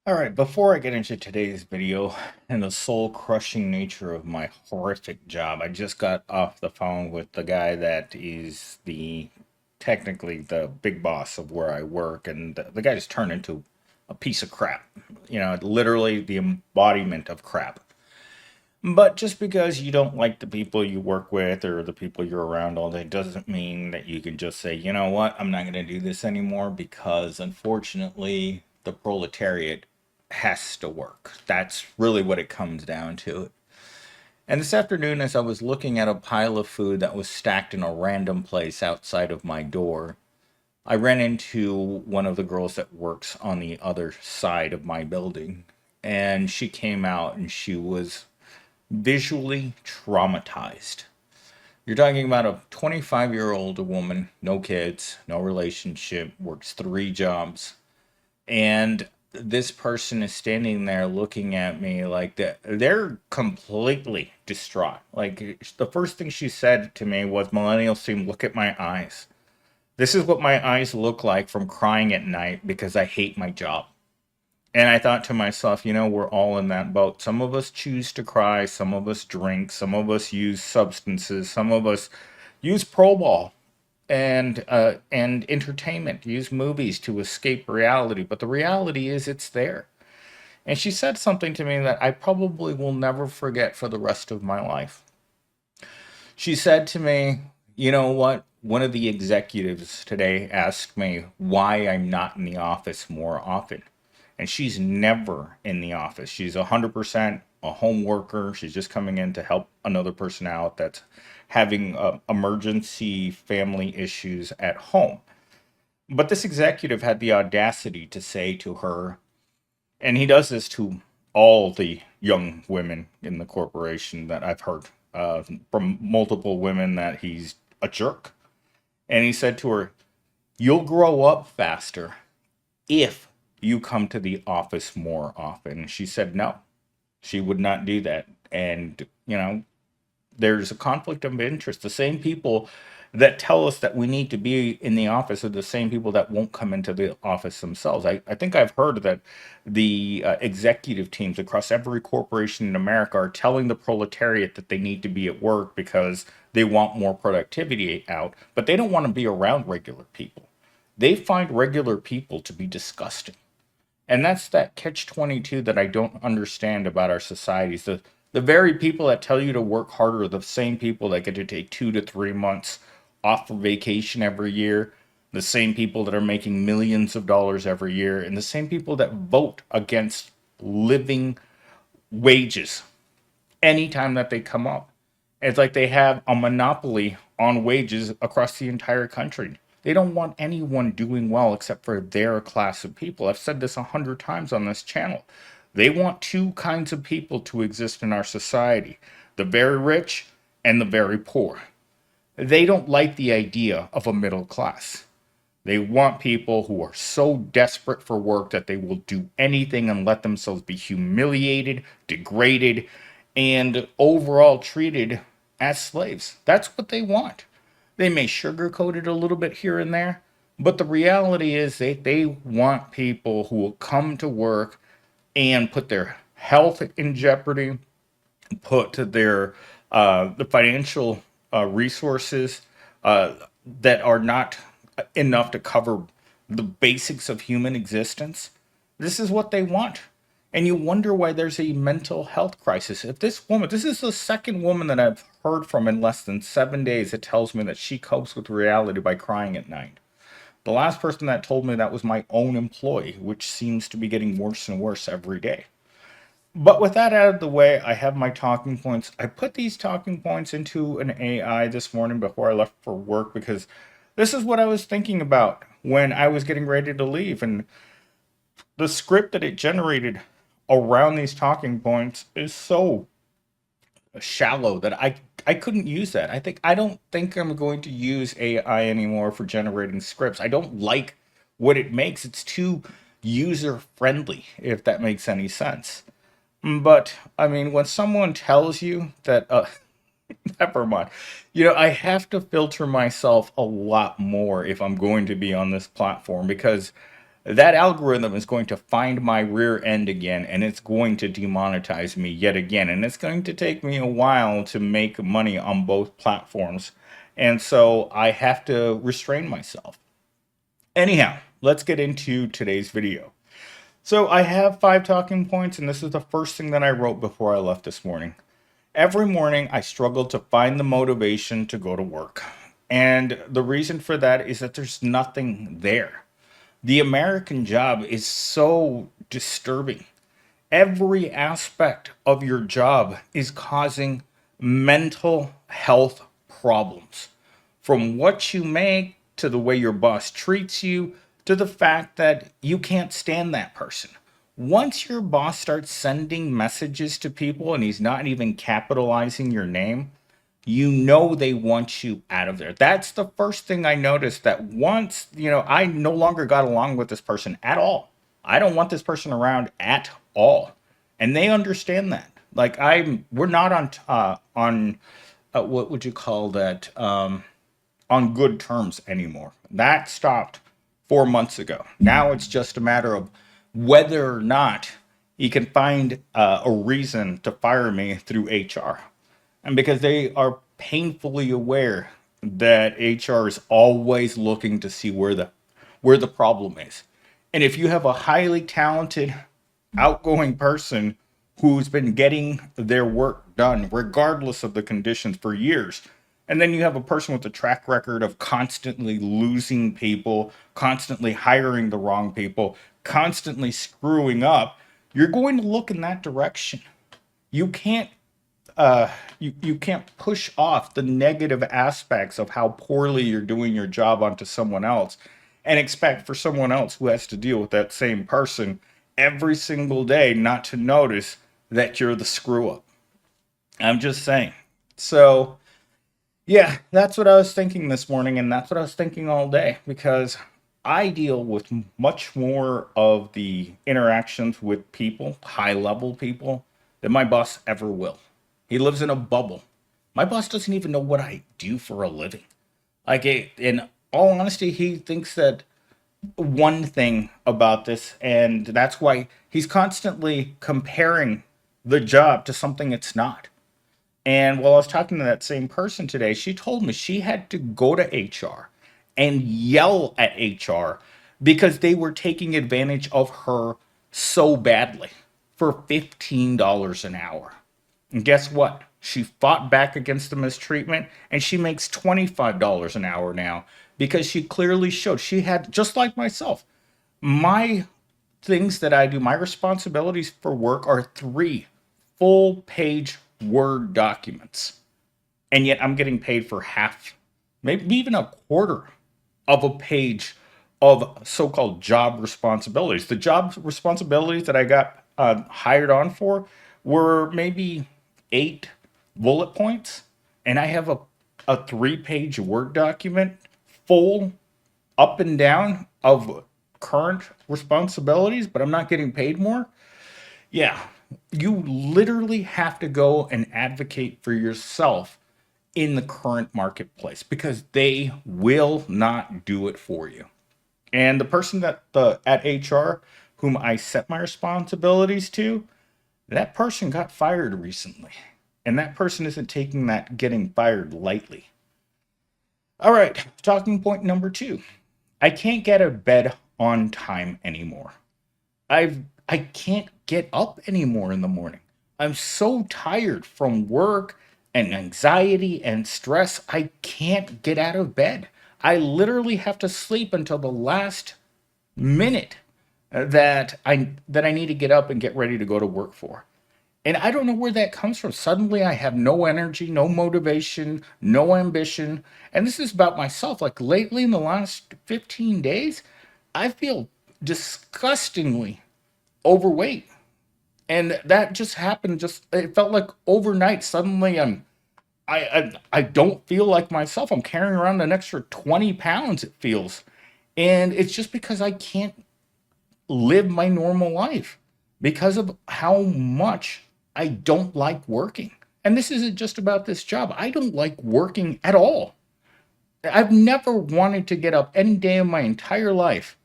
All right, before I get into today's video and the soul-crushing nature of my horrific job, I just got off the phone with the guy that is technically the big boss of where I work, and the guy just turned into a piece of crap. Literally the embodiment of crap. But just because you don't like the people you work with or the people you're around all day doesn't mean that you can just say, you know what, I'm not going to do this anymore because unfortunately the proletariat has to work. That's really what it comes down to. And this afternoon, as I was looking at a pile of food that was stacked in a random place outside of my door, I ran into one of the girls that works on the other side of my building. And she came out and she was visually traumatized. You're talking about a 25-year-old woman, no kids, no relationship, works three jobs, and this person is standing there looking at me like that. They're completely distraught. Like the first thing she said to me was, "Millennials team, look at my eyes. This is what my eyes look like from crying at night because I hate my job." And I thought to myself, we're all in that boat. Some of us choose to cry, some of us drink, some of us use substances, some of us use pro ball and entertainment, use movies to escape reality. But the reality is it's there. And she said something to me that I probably will never forget for the rest of my life. She said to me, "You know what? One of the executives today asked me why I'm not in the office more often." And she's never in the office. She's 100% a home worker. She's just coming in to help another person out that's having emergency family issues at home. But this executive had the audacity to say to her, and he does this to all the young women in the corporation that I've heard from multiple women, that he's a jerk. And he said to her, "You'll grow up faster if you come to the office more often." And she said no, she would not do that. And, there's a conflict of interest. The same people that tell us that we need to be in the office are the same people that won't come into the office themselves. I think I've heard that the executive teams across every corporation in America are telling the proletariat that they need to be at work because they want more productivity out, but they don't want to be around regular people. They find regular people to be disgusting. And that's that catch 22 that I don't understand about our societies. The very people that tell you to work harder are the same people that get to take 2 to 3 months off for vacation every year, the same people that are making millions of dollars every year, and the same people that vote against living wages anytime that they come up. It's like they have a monopoly on wages across the entire country. They don't want anyone doing well except for their class of people. I've said this 100 times on this channel. They want two kinds of people to exist in our society: the very rich and the very poor. They don't like the idea of a middle class. They want people who are so desperate for work that they will do anything and let themselves be humiliated, degraded, and overall treated as slaves. That's what they want. They may sugarcoat it a little bit here and there, but the reality is they want people who will come to work and put their health in jeopardy, put their the financial resources uh, that are not enough to cover the basics of human existence. This is what they want. And you wonder why there's a mental health crisis. If this woman, this is the second woman that I've heard from in less than 7 days that tells me that she copes with reality by crying at night. The last person that told me that was my own employee, which seems to be getting worse and worse every day. But with that out of the way, I have my talking points. I put these talking points into an AI this morning before I left for work because this is what I was thinking about when I was getting ready to leave. And the script that it generated around these talking points is so shallow that I couldn't use that. I don't think I'm going to use AI anymore for generating scripts. I don't like what it makes. It's too user friendly, if that makes any sense. But I mean, when someone tells you that, never mind. I have to filter myself a lot more if I'm going to be on this platform because that algorithm is going to find my rear end again, and it's going to demonetize me yet again. And it's going to take me a while to make money on both platforms. And so I have to restrain myself. Anyhow, let's get into today's video. So I have 5 talking points, and this is the first thing that I wrote before I left this morning. Every morning, I struggle to find the motivation to go to work. And the reason for that is that there's nothing there. The American job is so disturbing. Every aspect of your job is causing mental health problems. From what you make to the way your boss treats you to the fact that you can't stand that person. Once your boss starts sending messages to people and he's not even capitalizing your name, you know they want you out of there. That's the first thing I noticed, that once, I no longer got along with this person at all. I don't want this person around at all. And they understand that. Like we're not on what would you call that? On good terms anymore. That stopped 4 months ago. Now it's just a matter of whether or not he can find a reason to fire me through HR. And because they are painfully aware that HR is always looking to see where the problem is. And if you have a highly talented, outgoing person who's been getting their work done regardless of the conditions for years, and then you have a person with a track record of constantly losing people, constantly hiring the wrong people, constantly screwing up, you're going to look in that direction. You can't you can't push off the negative aspects of how poorly you're doing your job onto someone else and expect for someone else who has to deal with that same person every single day not to notice that you're the screw up. I'm just saying. So, yeah, that's what I was thinking this morning, and that's what I was thinking all day, because I deal with much more of the interactions with people, high level people, than my boss ever will. He lives in a bubble. My boss doesn't even know what I do for a living. Like, in all honesty, he thinks that one thing about this, and that's why he's constantly comparing the job to something it's not. And while I was talking to that same person today, she told me she had to go to HR and yell at HR because they were taking advantage of her so badly for $15 an hour. And guess what? She fought back against the mistreatment, and she makes $25 an hour now because she clearly showed she had, just like myself, my things that I do, my responsibilities for work are 3 full-page Word documents. And yet I'm getting paid for half, maybe even a quarter of a page of so-called job responsibilities. The job responsibilities that I got hired on for were maybe 8 bullet points, and I have a 3-page Word document full up and down of current responsibilities, but I'm not getting paid more. Yeah, you literally have to go and advocate for yourself in the current marketplace because they will not do it for you. And the person that the at HR whom I set my responsibilities to, that person got fired recently. And that person isn't taking that getting fired lightly. All right, talking point number 2. I can't get out of bed on time anymore. I can't get up anymore in the morning. I'm so tired from work and anxiety and stress. I can't get out of bed. I literally have to sleep until the last minute that I need to get up and get ready to go to work for. And I don't know where that comes from. Suddenly I have no energy, no motivation, no ambition. And this is about myself. Like lately in the last 15 days, I feel disgustingly overweight. And that just happened, it felt like overnight. Suddenly I don't feel like myself. I'm carrying around an extra 20 pounds, it feels. And it's just because I can't live my normal life because of how much I don't like working. And this isn't just about this job. I don't like working at all. I've never wanted to get up any day of my entire life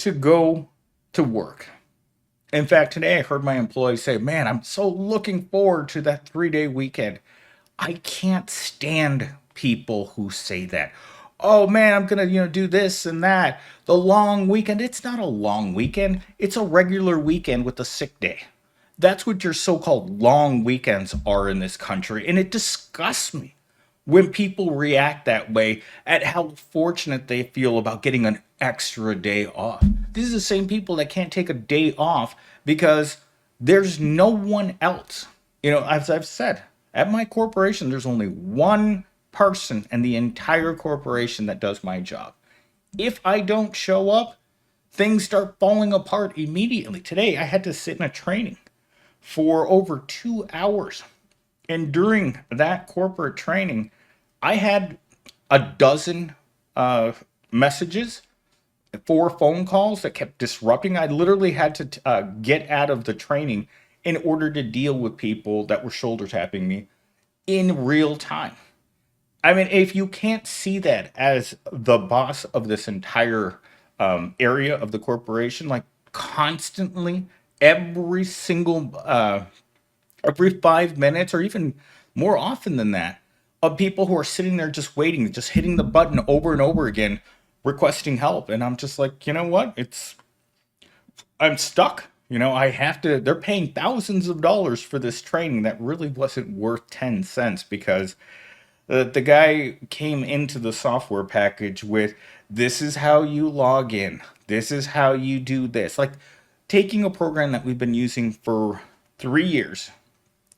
to go to work. In fact, today I heard my employees say, "Man, I'm so looking forward to that 3 day weekend." I can't stand people who say that. "Oh man, I'm gonna, do this and that. The long weekend." It's not a long weekend. It's a regular weekend with a sick day. That's what your so-called long weekends are in this country, and it disgusts me when people react that way at how fortunate they feel about getting an extra day off. These are the same people that can't take a day off because there's no one else. As I've said, at my corporation, there's only one person in the entire corporation that does my job. If I don't show up, things start falling apart immediately. Today, I had to sit in a training for over 2 hours. And during that corporate training, I had a dozen uh, messages, 4 phone calls that kept disrupting. I literally had to get out of the training in order to deal with people that were shoulder tapping me in real time. I mean, if you can't see that as the boss of this entire area of the corporation, like constantly, every single every 5 minutes, or even more often than that, of people who are sitting there just waiting, just hitting the button over and over again, requesting help. And I'm just like, you know what? I'm stuck. I have to, they're paying thousands of dollars for this training that really wasn't worth 10 cents because the guy came into the software package with, "This is how you log in. This is how you do this." Like taking a program that we've been using for 3 years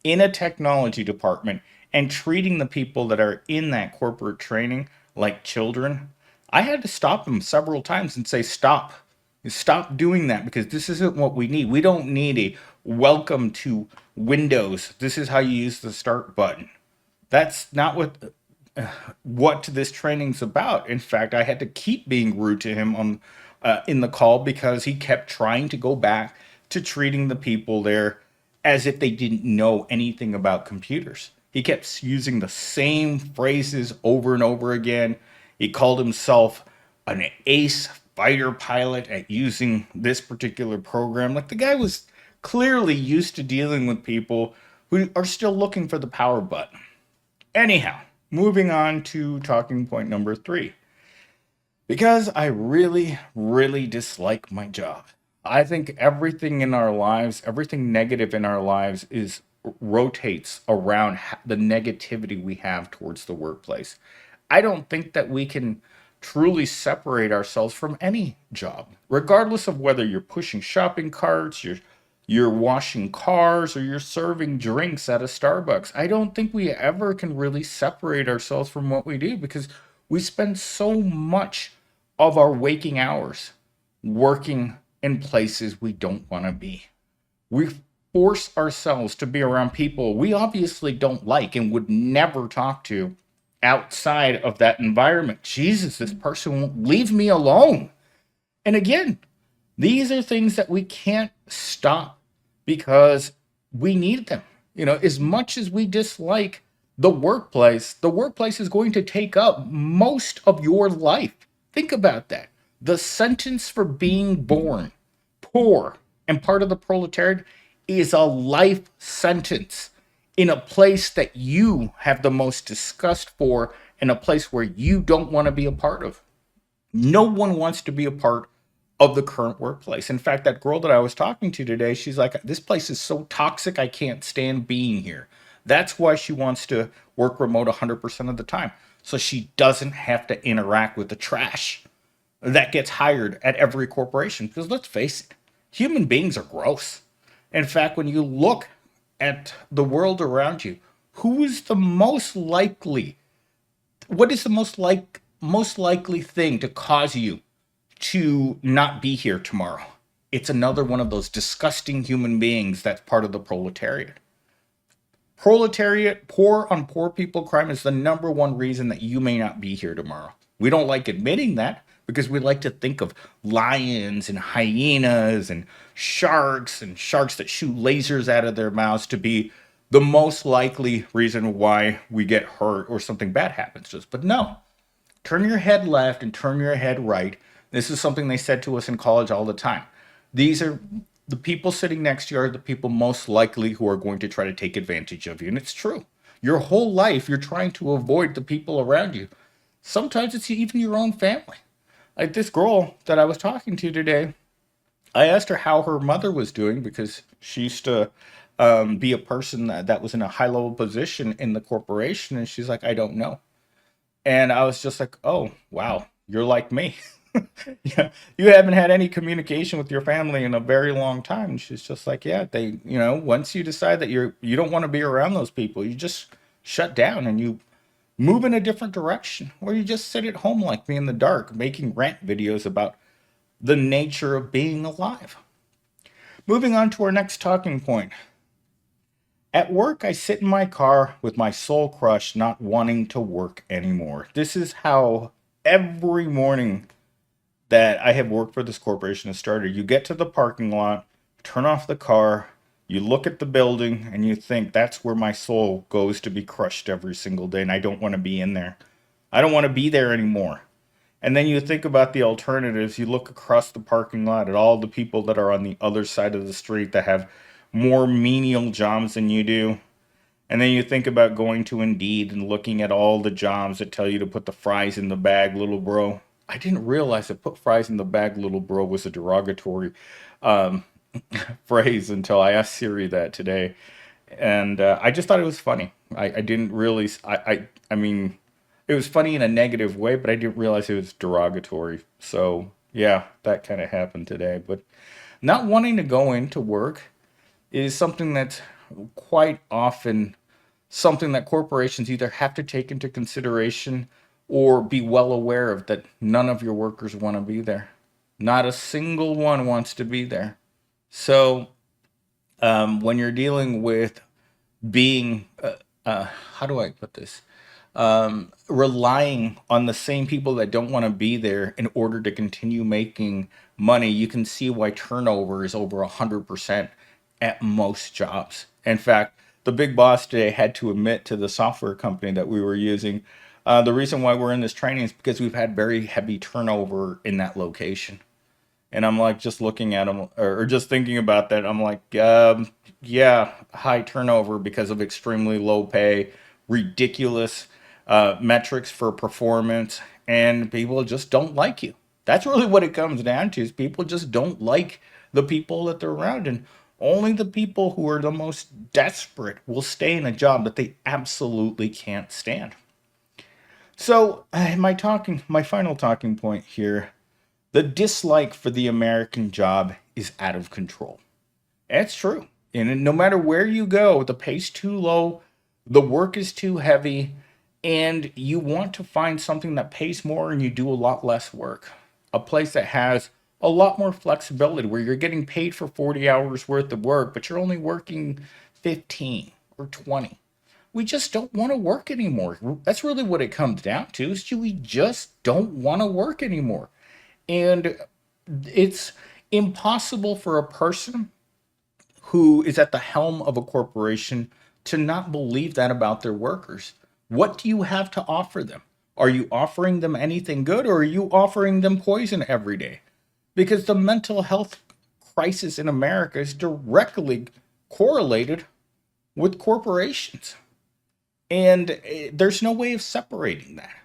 in a technology department and treating the people that are in that corporate training like children. I had to stop them several times and say, "Stop. Stop doing that because this isn't what we need. We don't need a welcome to Windows. This is how you use the start button." That's not what this training's about. In fact, I had to keep being rude to him on in the call because he kept trying to go back to treating the people there as if they didn't know anything about computers. He kept using the same phrases over and over again. He called himself an ace fighter pilot at using this particular program. Like the guy was clearly used to dealing with people who are still looking for the power button. Anyhow, moving on to talking point number 3. Because I really, really dislike my job. I think everything in our lives, everything negative in our lives is rotates around the negativity we have towards the workplace. I don't think that we can truly separate ourselves from any job, regardless of whether you're pushing shopping carts, you're washing cars, or you're serving drinks at a Starbucks. I don't think we ever can really separate ourselves from what we do because we spend so much of our waking hours working in places we don't want to be. We force ourselves to be around people we obviously don't like and would never talk to outside of that environment. Jesus, this person won't leave me alone. And again, these are things that we can't stop because we need them. As much as we dislike the workplace is going to take up most of your life. Think about that. The sentence for being born poor and part of the proletariat is a life sentence in a place that you have the most disgust for, in a place where you don't want to be a part of. No one wants to be a part of the current workplace. In fact, that girl that I was talking to today, she's like, "This place is so toxic, I can't stand being here." That's why she wants to work remote 100% of the time. So she doesn't have to interact with the trash that gets hired at every corporation. Because let's face it, human beings are gross. In fact, when you look at the world around you, who is the most likely, what is the most likely thing to cause you to not be here tomorrow? It's another one of those disgusting human beings that's part of the proletariat. Proletariat, poor on poor people crime is the number one reason that you may not be here tomorrow. We don't like admitting that because we like to think of lions and hyenas and sharks that shoot lasers out of their mouths to be the most likely reason why we get hurt or something bad happens to us. But no, turn your head left and turn your head right. This is something they said to us in college all the time. These are the people sitting next to you are the people most likely who are going to try to take advantage of you. And it's true. Your whole life, you're trying to avoid the people around you. Sometimes it's even your own family. Like this girl that I was talking to today, I asked her how her mother was doing because she used to be a person that was in a high level position in the corporation. And she's like, I don't know. And I was just like, oh, wow, you're like me. Yeah, you haven't had any communication with your family in a very long time. And she's just like, yeah, once you decide that you don't want to be around those people, you just shut down and you move in a different direction, or you just sit at home like me in the dark, making rant videos about the nature of being alive. Moving on to our next talking point. At work, I sit in my car with my soul crushed, not wanting to work anymore. This is how every morning that I have worked for this corporation has started. You get to the parking lot, turn off the car, you look at the building, and you think that's where my soul goes to be crushed every single day, and I don't want to be in there. I don't want to be there anymore. And then you think about the alternatives. You look across the parking lot at all the people that are on the other side of the street that have more menial jobs than you do. And then you think about going to Indeed and looking at all the jobs that tell you to put the fries in the bag, little bro. I didn't realize that put fries in the bag, little bro was a derogatory um, phrase until I asked Siri that today. And I just thought it was funny. I didn't really, I mean, it was funny in a negative way, but I didn't realize it was derogatory. So yeah, that kind of happened today. But not wanting to go into work is something that's quite often something that corporations either have to take into consideration or be well aware of, that none of your workers want to be there. Not a single one wants to be there. So when you're dealing with being, how do I put this? Relying on the same people that don't want to be there in order to continue making money, you can see why turnover is over 100% at most jobs. In fact, the big boss today had to admit to the software company that we were using, the reason why we're in this training is because we've had very heavy turnover in that location. And I'm like, just looking at them or just thinking about that, I'm like, yeah, high turnover because of extremely low pay, ridiculous metrics for performance, and people just don't like you. That's really what it comes down to, is people just don't like the people that they're around. And only the people who are the most desperate will stay in a job that they absolutely can't stand. So my final talking point here, the dislike for the American job is out of control. That's true. And no matter where you go, the pay's too low, the work is too heavy, and you want to find something that pays more and you do a lot less work. A place that has a lot more flexibility where you're getting paid for 40 hours worth of work, but you're only working 15 or 20. We just don't want to work anymore. That's really what it comes down to, is we just don't want to work anymore. And it's impossible for a person who is at the helm of a corporation to not believe that about their workers. What do you have to offer them? Are you offering them anything good, or are you offering them poison every day? Because the mental health crisis in America is directly correlated with corporations. And there's no way of separating that.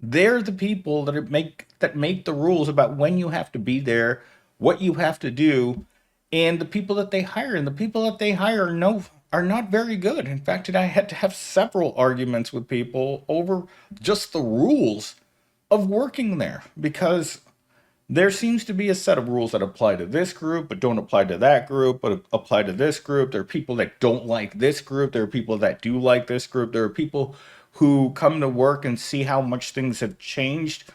They're the people that make the rules about when you have to be there, what you have to do, and the people that they hire. And the people that they hire are not very good. In fact, I had to have several arguments with people over just the rules of working there, because there seems to be a set of rules that apply to this group but don't apply to that group, but apply to this group. There are people that don't like this group, there are people that do like this group, there are people who come to work and see how much things have changed,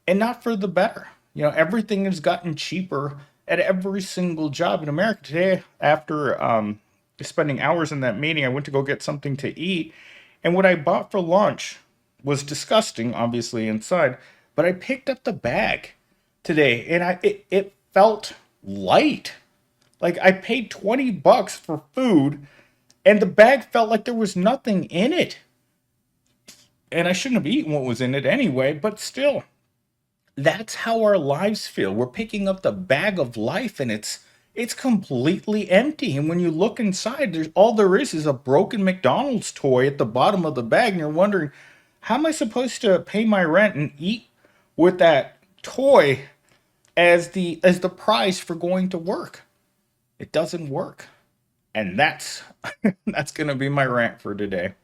and not for the better. Everything has gotten cheaper at every single job in America today. After spending hours in that meeting, I went to go get something to eat, and what I bought for lunch was disgusting, obviously, inside, but I picked up the bag today, and it felt light. Like, I paid $20 for food, and the bag felt like there was nothing in it. And I shouldn't have eaten what was in it anyway, but still, That's how our lives feel. We're picking up the bag of life and it's completely empty. And when you look inside, there's all there is a broken McDonald's toy at the bottom of the bag, and you're wondering, how am I supposed to pay my rent and eat with that toy as the price for going to work? It doesn't work. And that's that's going to be my rant for today.